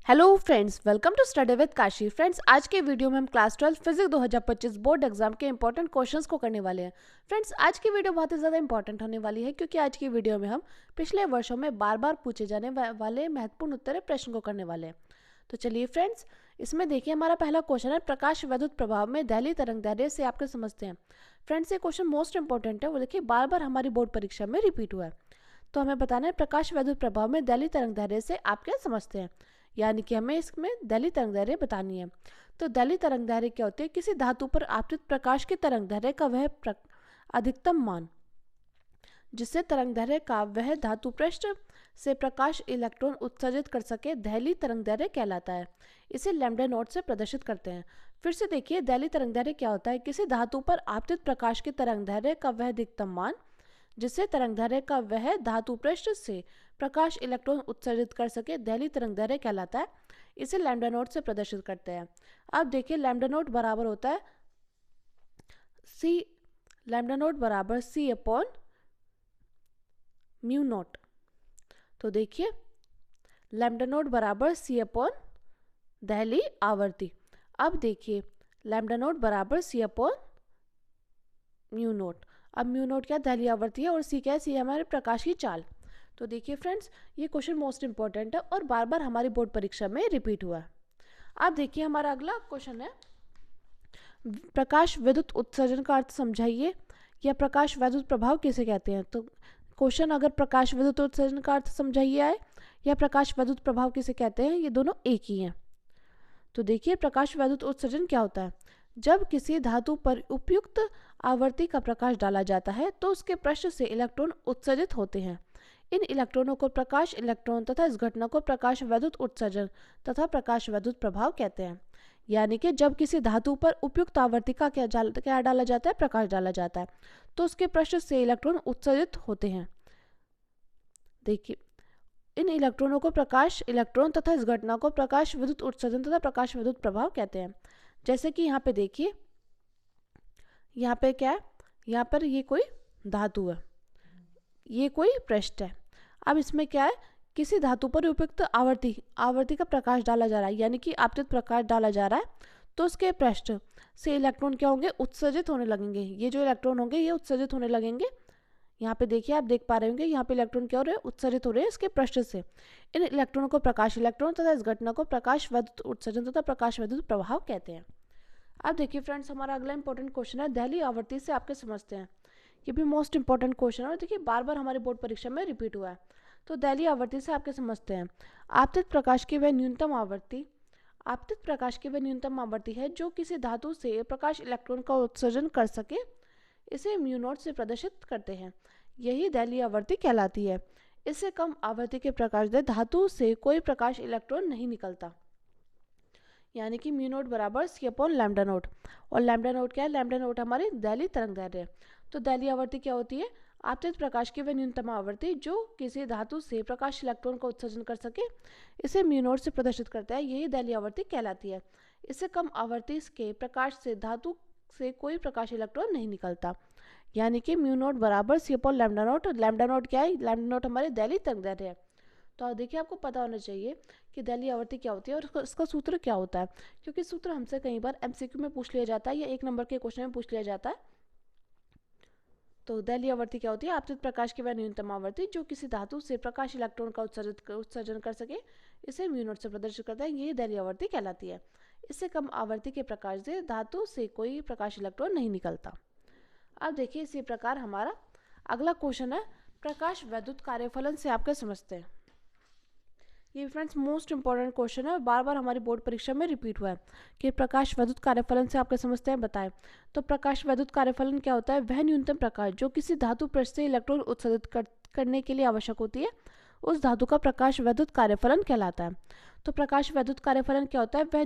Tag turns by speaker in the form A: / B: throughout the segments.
A: Hello friends, welcome to study with Kashi. Friends, आज के video में हम क्लास 12 फिजिक्स 2025 बोर्ड एग्जाम के इंपॉर्टेंट क्वेश्चंस को करने वाले हैं। फ्रेंड्स, आज की वीडियो बहुत ही ज़्यादा इंपॉर्टेंट होने वाली है क्योंकि आज की वीडियो में हम पिछले वर्षों में बार बार पूछे जाने वाले महत्वपूर्ण उत्तरीय प्रश्न को करने वाले हैं। तो चलिए फ्रेंड्स, इसमें देखिए हमारा पहला क्वेश्चन है, प्रकाश विद्युत प्रभाव में दहली तरंगदैर्घ्य से आपके समझते हैं। फ्रेंड्स, ये क्वेश्चन मोस्ट इंपॉर्टेंट है, वो देखिए बार बार हमारी बोर्ड परीक्षा में रिपीट हुआ है। तो हमें बताना है प्रकाश विद्युत प्रभाव में दहली तरंगदैर्घ्य से आप क्या समझते हैं, यानी कि हमें इसमें दहली तरंगदैर्घ्य बतानी है। तो दहली तरंगदैर्घ्य क्या होती है? किसी धातु पर आपतित प्रकाश की तरंगदैर्घ्य का वह अधिकतम मान जिससे तरंगदैर्घ्य का वह धातु पृष्ठ से प्रकाश इलेक्ट्रॉन उत्सर्जित कर सके दहली तरंगदैर्घ्य कहलाता है। इसे लैम्ब्डा नॉट से प्रदर्शित करते हैं। फिर से देखिए, दहली तरंगदैर्घ्य क्या होता है? किसी धातु पर आपतित प्रकाश की तरंगदैर्घ्य का वह अधिकतम मान जिससे तरंगदैर्घ्य का वह धातु पृष्ठ से प्रकाश इलेक्ट्रॉन उत्सर्जित कर सके दहली तरंगदैर्घ्य कहलाता है। इसे लैम्ब्डा नॉट से प्रदर्शित करते हैं। अब देखिए, लैम्ब्डा नॉट बराबर होता है सी, लैम्ब्डा नॉट बराबर सी अपॉन म्यू नॉट। तो देखिए, लैम्ब्डा नॉट बराबर सी अपॉन दहली आवर्ती। अब देखिए, लैम्ब्डा नॉट बराबर सी अपॉन म्यू नॉट। अब म्यू नॉट क्या? दहली आवर्ती है, और सी क्या है? सी हमारे प्रकाश की चाल। तो देखिए फ्रेंड्स, ये क्वेश्चन मोस्ट इंपॉर्टेंट है और बार बार हमारी बोर्ड परीक्षा में रिपीट हुआ है। अब देखिए, हमारा अगला क्वेश्चन है, प्रकाश विद्युत उत्सर्जन का अर्थ समझाइए, या प्रकाश विद्युत प्रभाव किसे कहते हैं। तो क्वेश्चन अगर प्रकाश विद्युत उत्सर्जन का अर्थ समझाइए आए या प्रकाश विद्युत प्रभाव किसे कहते हैं, ये दोनों एक ही हैं। तो देखिए, प्रकाश विद्युत उत्सर्जन क्या होता है? जब किसी धातु पर उपयुक्त आवर्ती का प्रकाश डाला जाता है तो उसके पृष्ठ से इलेक्ट्रॉन उत्सर्जित होते हैं। इन इलेक्ट्रॉनों को प्रकाश इलेक्ट्रॉन तथा इस घटना को प्रकाश विद्युत उत्सर्जन तथा प्रकाश विद्युत प्रभाव कहते हैं। यानी कि जब किसी धातु पर उपयुक्त आवर्ती का क्या डाला जाता है? प्रकाश डाला जाता है, तो उसके पृष्ठ से इलेक्ट्रॉन उत्सर्जित होते हैं। देखिए, इन इलेक्ट्रॉनों को प्रकाश इलेक्ट्रॉन तथा इस घटना को प्रकाश विद्युत उत्सर्जन तथा प्रकाश विद्युत प्रभाव कहते हैं। जैसे कि यहाँ पे देखिए, यहाँ पे क्या है? यहाँ पर ये कोई धातु है, ये कोई पृष्ठ है। अब इसमें क्या है? किसी धातु पर उपयुक्त आवर्ती का प्रकाश डाला जा रहा है, यानी कि आपतित प्रकाश डाला जा रहा है, तो उसके पृष्ठ से इलेक्ट्रॉन क्या होंगे? उत्सर्जित होने लगेंगे। ये जो इलेक्ट्रॉन होंगे ये उत्सर्जित होने लगेंगे। यहाँ पे देखिए, आप देख पा रहे होंगे, यहाँ पे इलेक्ट्रॉन क्या हो रहे हैं? उत्सर्जित हो रहे हैं इसके पृष्ठ से। इन इलेक्ट्रॉनों को प्रकाश इलेक्ट्रॉन तथा इस घटना को प्रकाश विद्युत उत्सर्जन तथा प्रकाश विद्युत प्रभाव कहते हैं। अब देखिए फ्रेंड्स, हमारा अगला इंपॉर्टेंट क्वेश्चन है, दहली आवर्ती से आपके समझते हैं। ये भी मोस्ट इंपॉर्टेंट क्वेश्चन है और देखिए बार बार हमारी बोर्ड परीक्षा में रिपीट हुआ है। तो दहली आवर्ती से आपके समझते हैं, आपतित प्रकाश की वह न्यूनतम आवर्ती है जो किसी धातु से प्रकाश इलेक्ट्रॉन का उत्सर्जन कर सके, इसे म्यू नॉट से प्रदर्शित करते हैं। यही दहली आवर्ती कहलाती है। इससे कम आवृत्ति के प्रकाश से धातु से कोई प्रकाश इलेक्ट्रॉन नहीं निकलता, यानी कि म्यू नॉट बराबर सी अपॉन लैम्ब्डा नॉट। और लैम्ब्डा नॉट क्या है? लैम्ब्डा नॉट हमारी दहली तरंगदैर्घ्य है। तो दहली आवर्ती क्या होती है? आपतित प्रकाश की वह न्यूनतम आवर्ती जो किसी धातु से प्रकाश इलेक्ट्रॉन का उत्सर्जन कर सके, इसे म्यू नॉट से प्रदर्शित करता है। यही दहली आवर्ती कहलाती है। इससे कम आवर्ती के प्रकाश से धातु से कोई प्रकाश इलेक्ट्रॉन नहीं निकलता, यानी कि म्यू नॉट बराबर c upon lambda naught. Lambda naught क्या है? लैम्ब्डा नॉट हमारे दहली तरंगदैर्घ्य है। तो देखिए, आपको पता होना चाहिए कि दहली आवर्ती क्या होती है और इसका सूत्र क्या होता है, क्योंकि सूत्र हमसे कई बार एमसीक्यू में पूछ लिया जाता है या 1 नंबर के क्वेश्चन में पूछ लिया जाता है। तो दहली आवर्ती क्या होती है? आपतित प्रकाश की वह न्यूनतम आवर्ती जो किसी धातु से प्रकाश इलेक्ट्रॉन का उत्सर्जन कर सके, इसे म्यू नॉट से प्रदर्शित करता है। यही दहली आवर्ती कहलाती है। इससे कम आवर्ती के प्रकाश से धातु से कोई प्रकाश इलेक्ट्रॉन नहीं निकलता। अब देखिए, इसी प्रकार हमारा अगला क्वेश्चन है, प्रकाश विद्युत कार्यफलन से आप क्या समझते हैं। ये फ्रेंड्स मोस्ट इंपॉर्टेंट क्वेश्चन है और बार बार हमारी बोर्ड परीक्षा में रिपीट हुआ है कि प्रकाश विद्युत कार्यफलन से आप क्या समझते हैं, बताएं। तो प्रकाश विद्युत कार्यफलन क्या होता है? वह न्यूनतम प्रकाश जो किसी धातु पृष्ठ से इलेक्ट्रॉन उत्सर्जित करने के लिए आवश्यक होती है, उस धातु का प्रकाश विद्युत कार्यफलन कहलाता है। तो प्रकाश विद्युत कार्यफलन क्या होता है? वह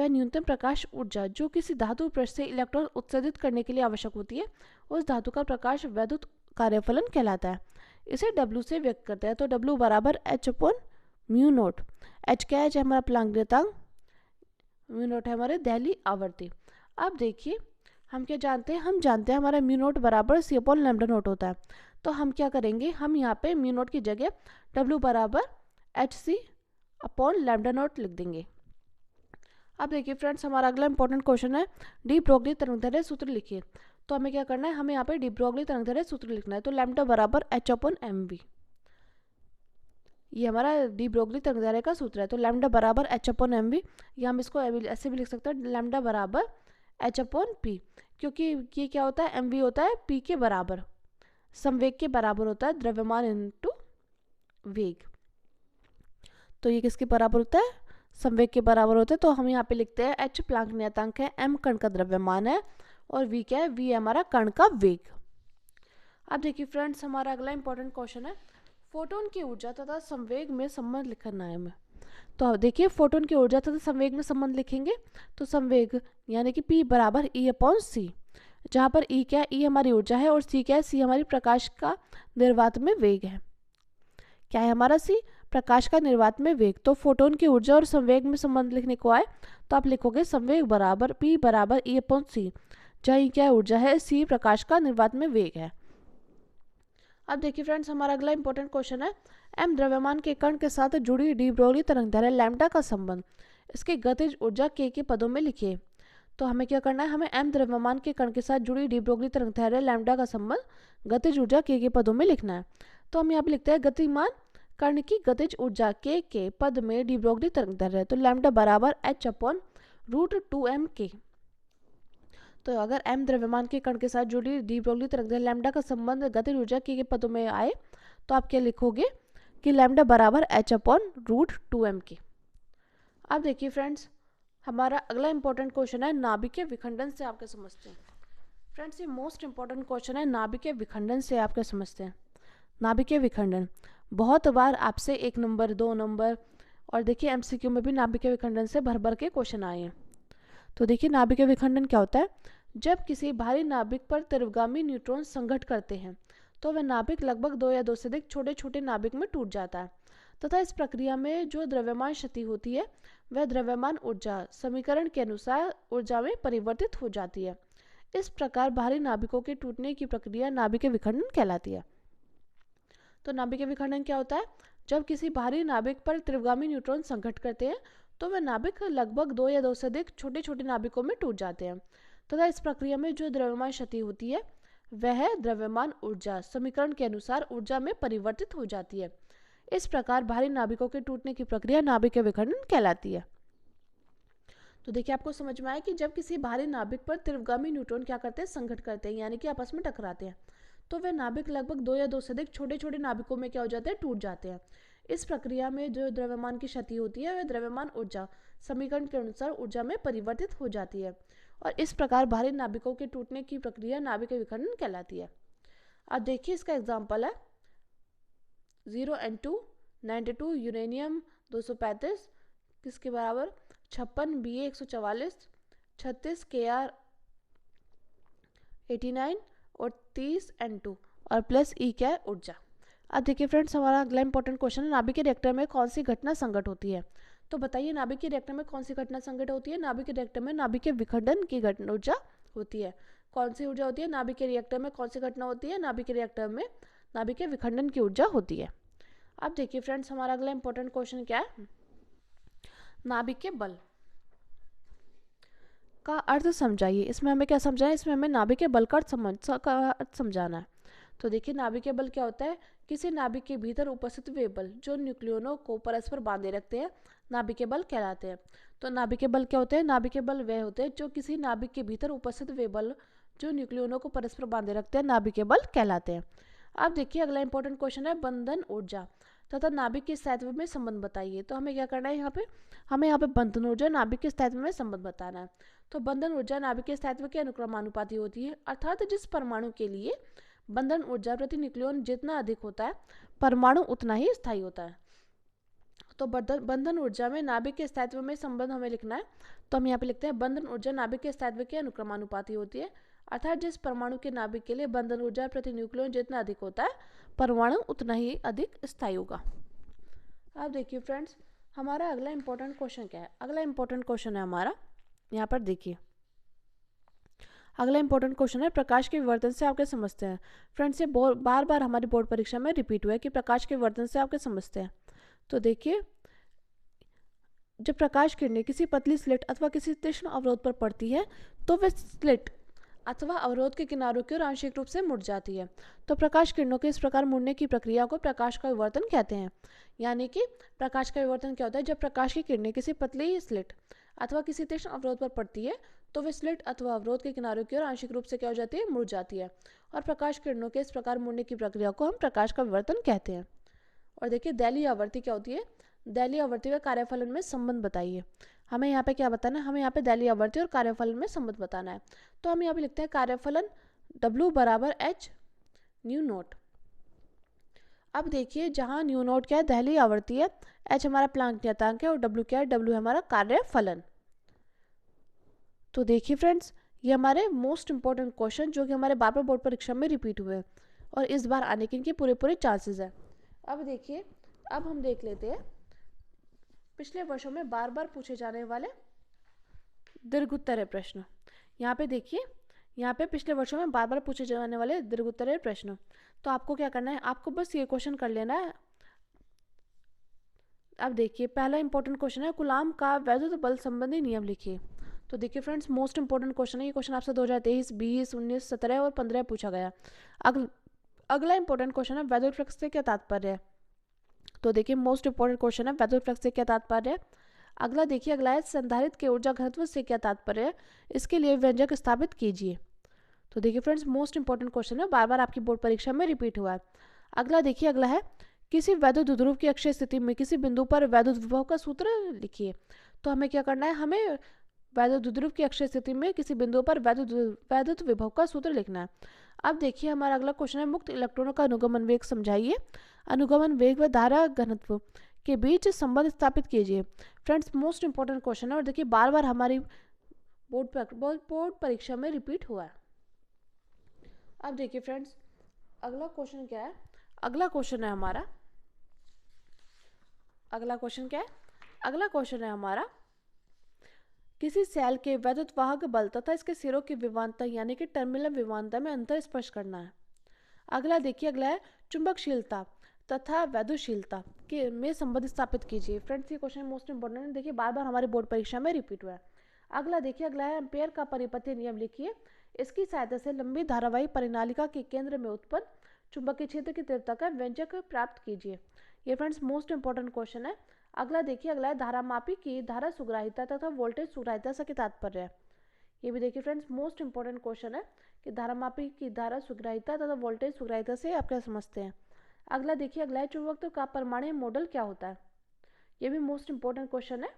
A: न्यूनतम प्रकाश ऊर्जा जो किसी धातु पृष्ठ से इलेक्ट्रॉन उत्सर्जित करने के लिए आवश्यक होती है, उस धातु का प्रकाश विद्युत कार्यफलन कहलाता है। इसे W से व्यक्त करते हैं। तो W बराबर H upon mu naught. H क्या है? हमारा प्लांक नियतांक, म्यू नॉट है हमारे दहली आवर्ती। अब देखिए, हम क्या जानते हैं? हम जानते हैं हमारा म्यू नॉट बराबर सी अपॉन लैम्ब्डा नॉट होता है। तो हम क्या करेंगे? हम यहाँ पे म्यू नॉट की जगह W बराबर Hc अपॉन लैम्डा नॉट लिख देंगे। अब देखिए फ्रेंड्स, हमारा अगला इंपॉर्टेंट क्वेश्चन है डी ब्रोगली तरंगदैर्घ्य सूत्र लिखिए। तो हमें क्या करना है, हमें यहाँ पे डी ब्रोगली तरंगदैर्घ्य सूत्र लिखना है। तो लैम्डा बराबर h अपॉन एम वी, ये हमारा डी ब्रोगली तरंगदैर्घ्य का सूत्र है। तो लैम्डा बराबर h अपॉन एम वी, या हम इसको ऐसे भी लिख सकते हैं लैम्डा बराबर h अपॉन पी, क्योंकि ये क्या होता है, एम वी होता है पी के बराबर, संवेग के बराबर होता है द्रव्यमान इनटू वेग। तो ये किसके बराबर होता है, संवेग के बराबर होता है। तो हम यहाँ पे लिखते हैं h प्लांक नियतांक है, m कण का द्रव्यमान है, और v क्या है, v हमारा कण का वेग। अब देखिए फ्रेंड्स, हमारा अगला इंपॉर्टेंट क्वेश्चन है फोटोन की ऊर्जा तथा संवेग में संबंध लिखना है हमें। तो अब देखिए, फोटोन की ऊर्जा तथा संवेग में संबंध लिखेंगे। तो संवेग यानी कि P बराबर E अपॉन सी, जहाँ पर E क्या है, E हमारी ऊर्जा है, और C क्या है, C हमारी प्रकाश का निर्वात में वेग है। क्या है हमारा C, प्रकाश का निर्वात में वेग। तो फोटोन की ऊर्जा और संवेग में संबंध लिखने को आए तो आप लिखोगे संवेग बराबर P बराबर E अपॉन सी, जहाँ E क्या है, ऊर्जा है, C प्रकाश का निर्वात में वेग है। अब देखिए फ्रेंड्स, हमारा अगला इंपॉर्टेंट क्वेश्चन है m द्रव्यमान के कण के साथ जुड़ी डी ब्रोगली तरंगदैर्घ्य लैम्डा का संबंध इसके गतिज ऊर्जा k के पदों में लिखिए। तो हमें क्या करना है, हमें m द्रव्यमान के कण के साथ जुड़ी डी ब्रोगली तरंगदैर्घ्य लैम्डा का संबंध गतिज ऊर्जा k के पदों में लिखना है। तो हम यहाँ पे लिखते हैं गतिमान कण की गतिज ऊर्जा k के पद में डी ब्रोगली तरंगदैर्घ्य। तो लैम्डा बराबर h upon root 2m k। तो अगर m द्रव्यमान के कण के साथ जुड़ी डी ब्रोगली तरंगदैर्घ्य लैम्डा का संबंध गतिज ऊर्जा k के पदों में आए तो आप क्या लिखोगे कि लैम्डा बराबर h upon root 2m k। अब देखिए फ्रेंड्स, हमारा अगला इंपॉर्टेंट क्वेश्चन है नाभिकीय विखंडन से आप क्या समझते हैं। फ्रेंड्स, ये मोस्ट इंपॉर्टेंट क्वेश्चन है, नाभिकीय विखंडन से आप क्या समझते हैं। नाभिकीय विखंडन बहुत बार आपसे 1 नंबर 2 नंबर और देखिए एमसीक्यू में भी नाभिकीय विखंडन से भर भर के क्वेश्चन आए हैं। तो देखिए नाभिकीय विखंडन क्या होता है, जब किसी भारी नाभिक पर तीव्रगामी न्यूट्रॉन संघट करते हैं तो वह नाभिक लगभग 2 या 2 से अधिक छोटे छोटे नाभिक में टूट जाता है तथा इस प्रक्रिया में जो द्रव्यमान क्षति होती है वह द्रव्यमान ऊर्जा समीकरण के अनुसार ऊर्जा में परिवर्तित हो जाती है। इस प्रकार भारी नाभिकों के टूटने की प्रक्रिया नाभिकीय विखंडन कहलाती है। तो नाभिकीय विखंडन क्या होता है, जब किसी भारी नाभिक पर तीव्रगामी न्यूट्रॉन संघट करते हैं तो वह नाभिक लगभग 2 या 2 से अधिक छोटे छोटे नाभिकों में टूट जाते हैं तथा इस प्रक्रिया में जो द्रव्यमान क्षति होती है वह द्रव्यमान ऊर्जा समीकरण के अनुसार ऊर्जा में परिवर्तित हो जाती है। इस प्रकार भारी नाभिकों के टूटने की प्रक्रिया नाभिकीय विखंडन कहलाती है। तो देखिए, आपको समझ में आया कि जब किसी भारी नाभिक पर तीव्रगामी न्यूट्रॉन क्या करते हैं, संघट करते हैं, यानी कि आपस में टकराते हैं, तो वह नाभिक लगभग 2 या 2 से अधिक छोटे छोटे नाभिकों में क्या हो जाते हैं, टूट जाते हैं। इस प्रक्रिया में जो द्रव्यमान की क्षति होती है वह द्रव्यमान ऊर्जा समीकरण के अनुसार ऊर्जा में परिवर्तित हो जाती है और इस प्रकार भारी नाभिकों के टूटने की प्रक्रिया नाभिकीय विखंडन कहलाती है। अब देखिए, इसका एग्जाम्पल है 0N2 92 यूरेनियम 235 किसके बराबर 56 Ba 144 36 Kr 89 और 30 N2 और प्लस E क्या है, ऊर्जा। अब देखिए फ्रेंड्स, हमारा अगला इंपॉर्टेंट क्वेश्चन है नाभिकीय रिएक्टर में कौन सी घटना संघट होती है। तो बताइए, नाभिकीय रिएक्टर में कौन सी घटना संघट होती है। नाभिकीय रिएक्टर में नाभिकीय विखंडन की घटना ऊर्जा होती है। कौन सी ऊर्जा होती है नाभिकीय रिएक्टर में, कौन सी घटना होती है नाभिकीय रिएक्टर में, नाभिकीय विखंडन की ऊर्जा होती है। अब देखिए फ्रेंड्स, हमारा अगला इंपॉर्टेंट क्वेश्चन क्या है, नाभिकीय बल का अर्थ समझाइए। इसमें हमें क्या समझाना है, इसमें हमें नाभिकीय बल का अर्थ समझाना है। तो देखिए, नाभिकीय बल क्या होता है, किसी नाभिक के भीतर उपस्थित वे बल जो न्यूक्लियोनों को परस्पर बांधे रखते हैं नाभिकीय बल कहलाते हैं। तो नाभिकीय बल क्या होते हैं, नाभिकीय बल वह होते हैं जो किसी नाभिक के भीतर उपस्थित वे बल जो न्यूक्लियोनों को परस्पर बांधे रखते हैं नाभिकीय बल कहलाते हैं। अब देखिए, अगला इंपॉर्टेंट क्वेश्चन है बंधन ऊर्जा तथा नाभिक के स्थायित्व में संबंध बताइए। तो हमें क्या करना है, हमें यहाँ पे बंधन ऊर्जा नाभिक के स्थायित्व में संबंध बताना है। तो बंधन ऊर्जा नाभिक के स्थायित्व के अनुक्रमानुपाती होती है, अर्थात जिस परमाणु के लिए बंधन ऊर्जा प्रति न्यूक्लियन जितना अधिक होता है परमाणु उतना ही स्थायी होता है। तो बंधन ऊर्जा में नाभिक के स्थायित्व में संबंध हमें लिखना है। तो हम यहाँ पे लिखते हैं बंधन ऊर्जा नाभिक के स्थायित्व के अनुक्रमानुपाती होती है, अर्थात जिस परमाणु के नाभिक के लिए बंधन ऊर्जा प्रति न्यूक्लियन जितना अधिक होता है परमाणु उतना ही अधिक स्थायी होगा। अब देखिए फ्रेंड्स, हमारा अगला इंपॉर्टेंट क्वेश्चन क्या है। अगला इंपॉर्टेंट क्वेश्चन है हमारा, यहाँ पर देखिए, अगला इंपॉर्टेंट क्वेश्चन है प्रकाश के विवर्तन से आप क्या समझते हैं। फ्रेंड्स, ये बार बार हमारी बोर्ड परीक्षा में रिपीट हुआ है कि प्रकाश के विवर्तन से आप क्या समझते हैं। तो देखिए, जब प्रकाश किरणें किसी पतली स्लिट अथवा किसी तीक्ष्ण अवरोध पर पड़ती है तो वह स्लिट अथवा अवरोध के किनारों की ओर आंशिक रूप से मुड़ जाती है। तो प्रकाश किरणों के इस प्रकार मुड़ने की प्रक्रिया को प्रकाश का विवर्तन कहते हैं। यानी कि प्रकाश का विवर्तन क्या होता है, जब प्रकाश की किरणें किसी पतली स्लिट अथवा किसी तीक्ष्ण अवरोध पर पड़ती है तो वह स्लिट अथवा अवरोध के किनारों की ओर आंशिक रूप से क्या हो जाती है, मुड़ जाती है। और प्रकाश किरणों के इस प्रकार मुड़ने की प्रक्रिया को हम प्रकाश का विवर्तन कहते हैं। और देखिए, दैलीय आवर्ती क्या होती है, दैलीय आवर्ती व कार्यफलन में संबंध बताइए। हमें यहाँ पे क्या बताना है, हमें यहाँ पे दैलीय आवर्ती और कार्यफलन में संबंध बताना है। तो हम यहाँ पे लिखते हैं कार्यफलन W बराबर H न्यू नोट। अब देखिए, जहाँ न्यू नोट क्या है, दैलीय आवर्ती है, H हमारा प्लांक नियतांक है और W क्या है, W है हमारा कार्यफलन। तो देखिए फ्रेंड्स, ये हमारे मोस्ट इंपॉर्टेंट क्वेश्चन जो कि हमारे बार बार बोर्ड परीक्षा में रिपीट हुए और इस बार आने के इनके पूरे पूरे चांसेस है। अब देखिए, अब हम देख लेते हैं पिछले वर्षों में बार बार पूछे जाने वाले दीर्घोत्तरीय प्रश्न। यहाँ पे देखिए, यहाँ पे पिछले वर्षों में बार बार पूछे जाने वाले दीर्घोत्तरीय प्रश्न। तो आपको क्या करना है, आपको बस ये क्वेश्चन कर लेना है। अब देखिए, पहला इंपॉर्टेंट क्वेश्चन है, कूलाम का वैद्युत बल संबंधी नियम लिखिए। तो देखिए फ्रेंड्स, मोस्ट इंपॉर्टेंट क्वेश्चन है, ये क्वेश्चन आपसे 2023, 20, 19, 17 और 15 पूछा गया। अगला इंपॉर्टेंट क्वेश्चन है, वैद्युत फ्लक्स से क्या तात्पर्य है। तो देखिए, मोस्ट इंपॉर्टेंट क्वेश्चन है, वैद्युत फ्लक्स से क्या तात्पर्य है। अगला देखिए, अगला है, संधारित्र के ऊर्जा घनत्व से क्या तात्पर्य है, इसके लिए व्यंजक स्थापित कीजिए। तो देखिए फ्रेंड्स, मोस्ट इंपॉर्टेंट क्वेश्चन है, बार बार आपकी बोर्ड परीक्षा में रिपीट हुआ है। अगला देखिए, अगला है, किसी वैद्युत द्विध्रुव की अक्षीय स्थिति में किसी बिंदु पर वैद्युत विभव का सूत्र लिखिए। तो हमें क्या करना है, हमें वैद्युत द्विध्रुव की अक्षीय स्थिति में किसी बिंदु पर वैद्युत विभव का सूत्र लिखना है। अब देखिए, हमारा अगला क्वेश्चन है, मुक्त इलेक्ट्रॉनों का अनुगमन वेग समझाइए। अनुगमन वेग व धारा घनत्व के बीच संबंध स्थापित कीजिए। फ्रेंड्स, मोस्ट इंपॉर्टेंट क्वेश्चन है और देखिए बार बार हमारी बोर्ड परीक्षा में रिपीट हुआ है। अब देखिए फ्रेंड्स, अगला क्वेश्चन क्या है, अगला क्वेश्चन है हमारा, अगला क्वेश्चन क्या है, अगला क्वेश्चन है हमारा, किसी सेल के वैद्युत वाहक बल तथा इसके सिरों की विमानता यानी कि टर्मिनल विमानता में अंतर स्पष्ट करना है। अगला देखिए, अगला है, चुंबकशीलता तथा वैद्युतशीलता के में संबंध स्थापित कीजिए। फ्रेंड्स, ये क्वेश्चन मोस्ट इंपोर्टेंट है, देखिए बार बार हमारी बोर्ड परीक्षा में रिपीट हुआ है। अगला देखिए, अगला है, एम्पेयर का परिपथीय नियम लिखिए। इसकी सहायता से लंबी धारावाही परिनालिका के केंद्र में उत्पन्न चुंबकीय क्षेत्र की तीव्रता का व्यंजक प्राप्त कीजिए। ये फ्रेंड्स मोस्ट इंपॉर्टेंट क्वेश्चन है। अगला देखिए, अगला है, धारामापी की धारा सुग्राहिता तथा वोल्टेज सुग्राहिता से क्या तात्पर्य है। ये भी देखिए फ्रेंड्स, मोस्ट इंपॉर्टेंट क्वेश्चन है कि धारामापी की धारा सुग्राहिता तथा वोल्टेज सुग्राहिता से आप क्या समझते हैं। अगला देखिए, अगला है, चुंबकत्व का परमाणु मॉडल क्या होता है। ये भी मोस्ट इंपॉर्टेंट क्वेश्चन है।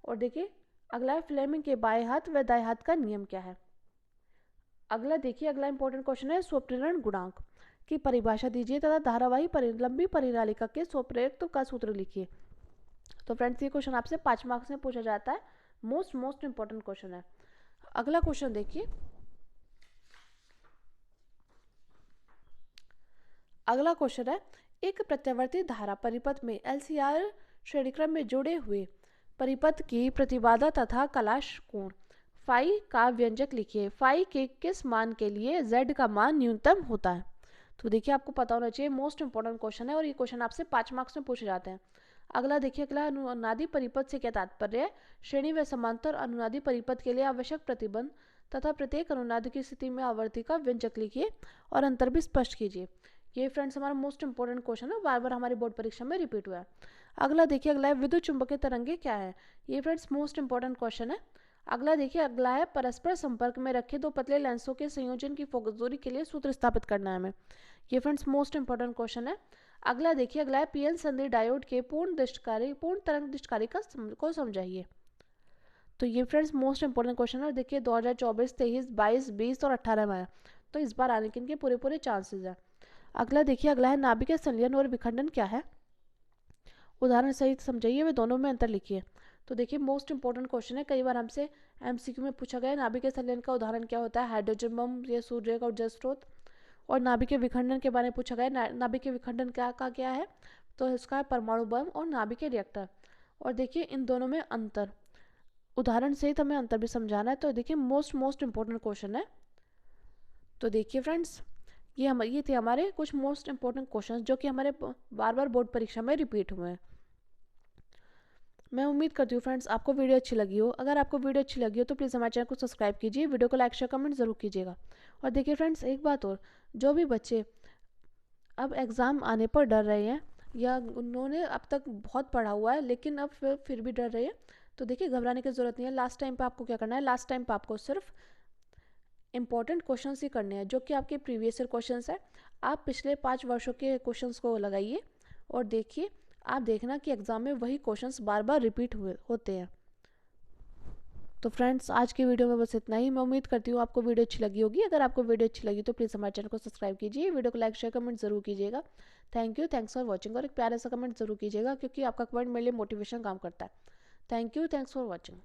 A: और देखिए, अगला है, फ्लेमिंग के बाएं हाथ व दाएं हाथ का नियम क्या है। अगला देखिए, अगला इंपॉर्टेंट क्वेश्चन है, स्वप्रेरण गुणांक की परिभाषा दीजिए तथा धारावाही लंबी परिनालिका के स्वप्रेरकत्व का सूत्र लिखिए। तो फ्रेंड्स, ये क्वेश्चन आपसे 5 मार्क्स में पूछा जाता है, मोस्ट इंपॉर्टेंट क्वेश्चन है। अगला क्वेश्चन देखिए, अगला क्वेश्चन है, एक प्रत्यावर्ती धारा परिपथ में LCR श्रेणीक्रम में जुड़े हुए परिपथ की प्रतिबाधा तथा कलाश कोण फाई का व्यंजक लिखिए। फाई के किस मान के लिए Z का मान न्यूनतम होता है। तो देखिए, आपको पता होना चाहिए, मोस्ट इंपॉर्टेंट क्वेश्चन है और ये क्वेश्चन आपसे 5 मार्क्स में पूछे जाते हैं। अगला देखिए, अगला, अनुनादी परिपथ से क्या तात्पर्य है। श्रेणी व समांतर अनुनादी परिपथ के लिए आवश्यक प्रतिबंध तथा प्रत्येक अनुनादी की स्थिति में आवर्ती का व्यंजक लिखिए और अंतर भी स्पष्ट कीजिए। ये फ्रेंड्स हमारा मोस्ट इंपॉर्टेंट क्वेश्चन है, बार बार हमारी बोर्ड परीक्षा में रिपीट हुआ है। अगला देखिए, अगला है, विद्युत चुंबकीय तरंगे क्या है। ये फ्रेंड्स मोस्ट इंपॉर्टेंट क्वेश्चन है। अगला देखिए, अगला है, परस्पर संपर्क में रखे दो पतले लेंसों के संयोजन की फोकस दूरी के लिए सूत्र स्थापित करना है हमें। ये फ्रेंड्स मोस्ट इंपॉर्टेंट क्वेश्चन है। अगला देखिए, अगला है, पीएन संधि डायोड के पूर्ण तरंग दृष्टिकारी को समझाइए। तो ये फ्रेंड्स मोस्ट इंपॉर्टेंट क्वेश्चन है। देखिए 2024, 23, 22, 20 और 18 में आया, तो इस बार आने के इनके पूरे पूरे चांसेस है। अगला देखिए, अगला है, नाभिकीय संलयन और विखंडन क्या है, उदाहरण सहित समझाइए, वे दोनों में अंतर लिखिए। तो देखिए, मोस्ट इंपॉर्टेंट क्वेश्चन है, कई बार हमसे MCQ में पूछा गया, नाभिकीय संलयन का उदाहरण क्या होता है, हाइड्रोजन बम या सूर्य का ऊर्जा स्रोत। और नाभिकीय विखंडन के बारे में पूछा गया, नाभिकीय विखंडन क्या है, तो इसका है परमाणु बम और नाभिकीय रिएक्टर। और देखिए, इन दोनों में अंतर, उदाहरण सहित हमें अंतर भी समझाना है। तो देखिए, मोस्ट इंपॉर्टेंट क्वेश्चन है। तो देखिए फ्रेंड्स, ये थे हमारे कुछ मोस्ट इंपॉर्टेंट क्वेश्चन जो कि हमारे बार बार बोर्ड परीक्षा में रिपीट हुए हैं। मैं उम्मीद करती हूँ फ्रेंड्स आपको वीडियो अच्छी लगी हो। अगर आपको वीडियो अच्छी लगी हो तो प्लीज़ हमारे चैनल को सब्सक्राइब कीजिए, वीडियो को लाइक शेयर कमेंट ज़रूर कीजिएगा। और देखिए फ्रेंड्स, एक बात और, जो भी बच्चे अब एग्ज़ाम आने पर डर रहे हैं या उन्होंने अब तक बहुत पढ़ा हुआ है लेकिन अब फिर भी डर रहे हैं, तो देखिए घबराने की ज़रूरत नहीं है। लास्ट टाइम पे आपको क्या करना है, लास्ट टाइम पे आपको सिर्फ इंपॉर्टेंट क्वेश्चंस ही करने हैं जो कि आपके प्रीवियस ईयर क्वेश्चंस है। आप पिछले 5 वर्षों के क्वेश्चंस को लगाइए और देखिए, आप देखना कि एग्ज़ाम में वही क्वेश्चंस बार बार रिपीट होते हैं। तो फ्रेंड्स, आज की वीडियो में बस इतना ही। मैं उम्मीद करती हूँ आपको वीडियो अच्छी लगी होगी। अगर आपको वीडियो अच्छी लगी तो प्लीज़ हमारे चैनल को सब्सक्राइब कीजिए, वीडियो को लाइक शेयर कमेंट जरूर कीजिएगा। Thank you, thanks for watching. और एक प्यारा सा कमेंट जरूर कीजिएगा क्योंकि आपका कमेंट मेरे लिए मोटिवेशन काम करता है। Thank you, thanks for watching.